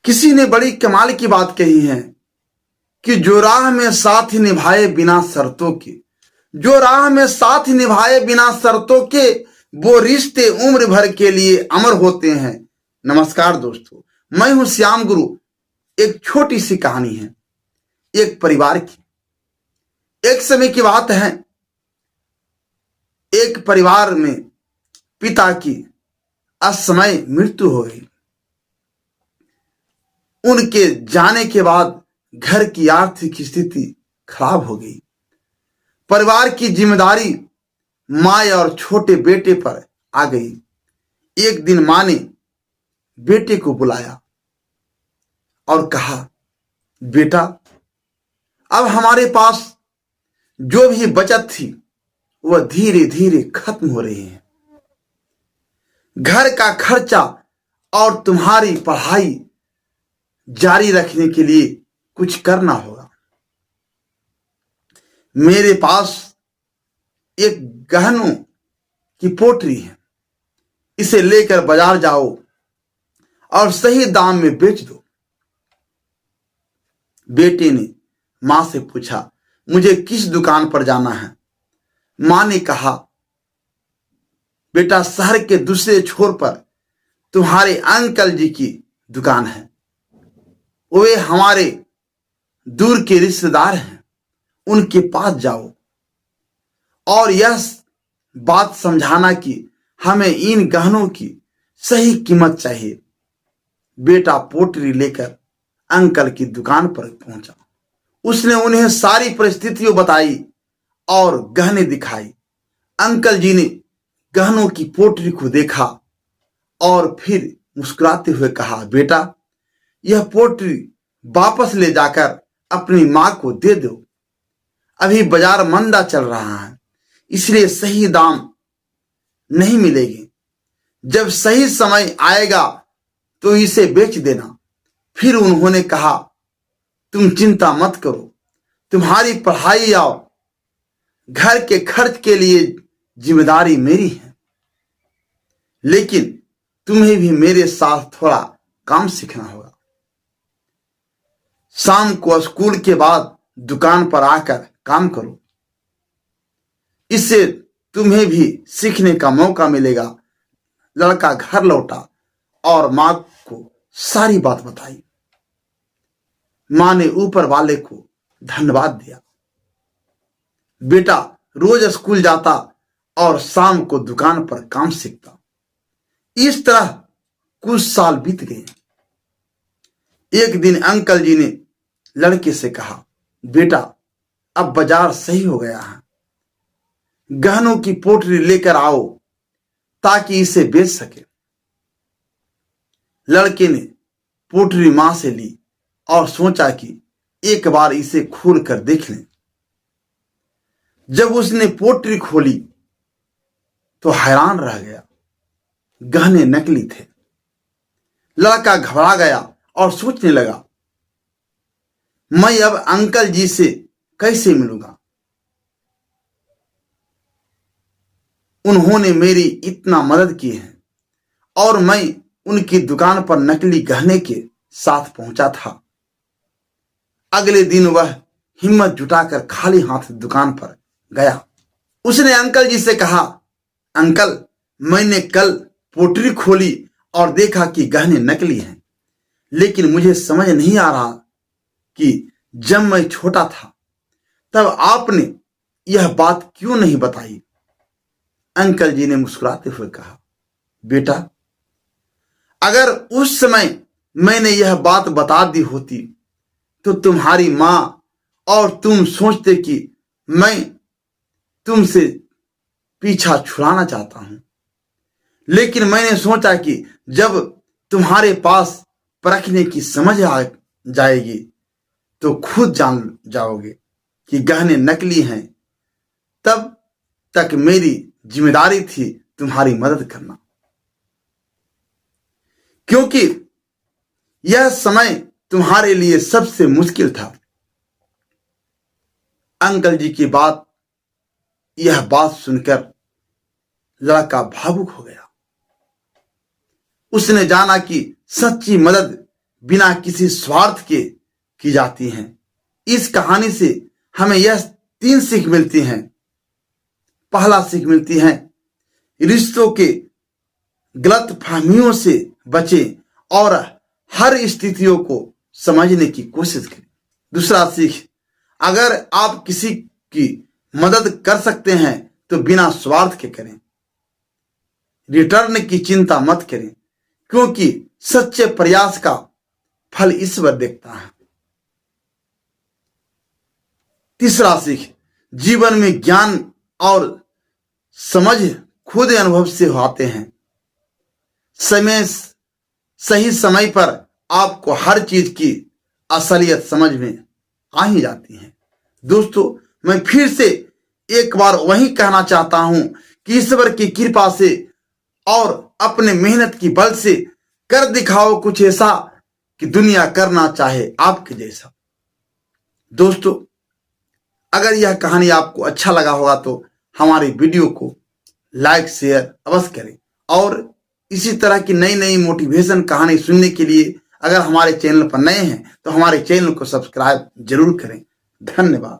किसी ने बड़ी कमाल की बात कही है कि जो राह में साथ निभाए बिना शर्तों के, जो राह में साथ निभाए बिना शर्तों के, वो रिश्ते उम्र भर के लिए अमर होते हैं। नमस्कार दोस्तों, मैं हूं श्याम गुरु। एक छोटी सी कहानी है एक परिवार की। एक समय की बात है, एक परिवार में पिता की असमय मृत्यु हो गई। उनके जाने के बाद घर की आर्थिक स्थिति खराब हो गई। परिवार की जिम्मेदारी माँ और छोटे बेटे पर आ गई। एक दिन माँ ने बेटे को बुलाया और कहा, बेटा, अब हमारे पास जो भी बचत थी वह धीरे धीरे खत्म हो रही है। घर का खर्चा और तुम्हारी पढ़ाई जारी रखने के लिए कुछ करना होगा। मेरे पास एक गहनों की पोटरी है, इसे लेकर बाजार जाओ और सही दाम में बेच दो। बेटे ने मां से पूछा, मुझे किस दुकान पर जाना है? मां ने कहा, बेटा, शहर के दूसरे छोर पर तुम्हारे अंकल जी की दुकान है। वे हमारे दूर के रिश्तेदार हैं, उनके पास जाओ और यह बात समझाना कि हमें इन गहनों की सही कीमत चाहिए। बेटा पोटरी लेकर अंकल की दुकान पर पहुंचा। उसने उन्हें सारी परिस्थितियां बताई और गहने दिखाई। अंकल जी ने गहनों की पोटरी को देखा और फिर मुस्कुराते हुए कहा, बेटा, यह पोटरी वापस ले जाकर अपनी मां को दे दो। अभी बाजार मंदा चल रहा है, इसलिए सही दाम नहीं मिलेगी। जब सही समय आएगा तो इसे बेच देना। फिर उन्होंने कहा, तुम चिंता मत करो, तुम्हारी पढ़ाई और घर के खर्च के लिए जिम्मेदारी मेरी है, लेकिन तुम्हें भी मेरे साथ थोड़ा काम सीखना होगा। शाम को स्कूल के बाद दुकान पर आकर काम करो, इससे तुम्हें भी सीखने का मौका मिलेगा। लड़का घर लौटा और मां को सारी बात बताई। मां ने ऊपर वाले को धन्यवाद दिया। बेटा रोज स्कूल जाता और शाम को दुकान पर काम सीखता। इस तरह कुछ साल बीत गए। एक दिन अंकल जी ने लड़के से कहा, बेटा, अब बाजार सही हो गया है, गहनों की पोटली लेकर आओ ताकि इसे बेच सके। लड़के ने पोटली मां से ली और सोचा कि एक बार इसे खोल कर देख लें। जब उसने पोटली खोली तो हैरान रह गया। गहने नकली थे। लड़का घबरा गया और सोचने लगा, मैं अब अंकल जी से कैसे मिलूंगा? उन्होंने मेरी इतना मदद की है और मैं उनकी दुकान पर नकली गहने के साथ पहुंचा था। अगले दिन वह हिम्मत जुटाकर खाली हाथ दुकान पर गया। उसने अंकल जी से कहा, अंकल, मैंने कल पोटली खोली और देखा कि गहने नकली हैं, लेकिन मुझे समझ नहीं आ रहा कि जब मैं छोटा था तब आपने यह बात क्यों नहीं बताई? अंकल जी ने मुस्कुराते हुए कहा, बेटा, अगर उस समय मैंने यह बात बता दी होती तो तुम्हारी मां और तुम सोचते कि मैं तुमसे पीछा छुड़ाना चाहता हूं, लेकिन मैंने सोचा कि जब तुम्हारे पास परखने की समझ आ जाएगी तो खुद जान जाओगे कि गहने नकली हैं। तब तक मेरी जिम्मेदारी थी तुम्हारी मदद करना, क्योंकि यह समय तुम्हारे लिए सबसे मुश्किल था। अंकल जी की यह बात सुनकर लड़का भावुक हो गया। उसने जाना कि सच्ची मदद बिना किसी स्वार्थ के की जाती हैं। इस कहानी से हमें यह 3 सीख मिलती हैं। पहला सीख मिलती है, रिश्तों के गलत फहमियों से बचें और हर स्थितियों को समझने की कोशिश करें। दूसरा सीख, अगर आप किसी की मदद कर सकते हैं तो बिना स्वार्थ के करें। रिटर्न की चिंता मत करें, क्योंकि सच्चे प्रयास का फल ईश्वर देखता है। तीसरा सीख, जीवन में ज्ञान और समझ खुद अनुभव से आते हैं। सही समय पर आपको हर चीज की असलियत समझ में आ ही जाती है। दोस्तों, मैं फिर से एक बार वही कहना चाहता हूं कि ईश्वर की कृपा से और अपने मेहनत की बल से कर दिखाओ कुछ ऐसा कि दुनिया करना चाहे आपके जैसा। दोस्तों, अगर यह कहानी आपको अच्छा लगा होगा तो हमारी वीडियो को लाइक शेयर अवश्य करें और इसी तरह की नई नई मोटिवेशन कहानी सुनने के लिए अगर हमारे चैनल पर नए हैं तो हमारे चैनल को सब्सक्राइब जरूर करें। धन्यवाद।